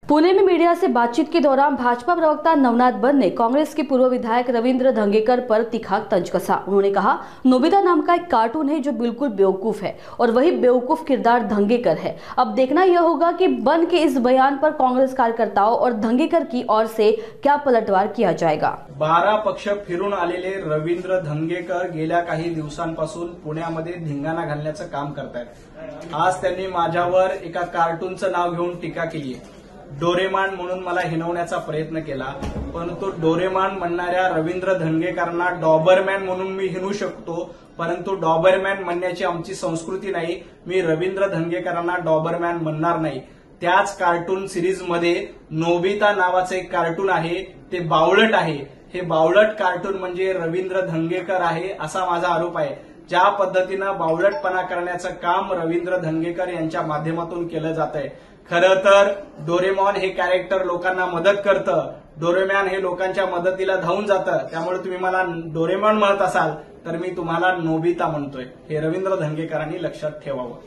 पुणे में मीडिया से बातचीत के दौरान भाजपा प्रवक्ता नवनाथ बन ने कांग्रेस के पूर्व विधायक रविंद्र धंगेकर पर तीखा तंज कसा। उन्होंने कहा, नोबिता नाम का एक कार्टून है जो बिल्कुल बेवकूफ है और वही बेवकूफ किरदार धंगेकर है। अब देखना यह होगा कि बन के इस बयान पर कांग्रेस कार्यकर्ताओं और धंगेकर की ओर से क्या पलटवार किया जाएगा। 12 पक्ष फिरून आलेले रवींद्र धंगेकर गेल्या काही दिवसांपासून पुण्यामध्ये धिंगाणा घालण्याचं काम करतायत। आज त्यांनी माझ्यावर एका कार्टूनचं नाव घेऊन टीका केली आहे। डोरेमॉन म्हणून मला हिनवण्याचा प्रयत्न केला, परंतु डोरेमॉन म्हणणाऱ्या रवींद्र धंगेकरांना डॉबरमॅन म्हणून मी हिनवू शकतो, परंतु डॉबरमॅन म्हणण्याची आमची संस्कृती नाही। मी रवींद्र धंगेकरांना डॉबरमॅन म्हणणार नाही। त्याच कार्टून सिरीजमध्ये नोबिता नावाचं एक कार्टून आहे, ते बावळट आहे। हे बावळट कार्टून म्हणजे रवींद्र धंगेकर आहे असा माझा आरोप आहे। ज्या पद्धतीनं बावळटपणा करण्याचं काम रवींद्र धंगेकर यांच्या माध्यमातून केलं जातंय। खरं तर डोरेमॉन हे कॅरेक्टर लोकांना मदत करतं, डोरेमॉन हे लोकांच्या मदतीला धावून जातं। त्यामुळे तुम्ही मला डोरेमॉन म्हणत असाल तर मी तुम्हाला नोबिता म्हणतोय, हे रवींद्र धंगेकरांनी लक्षात ठेवावं।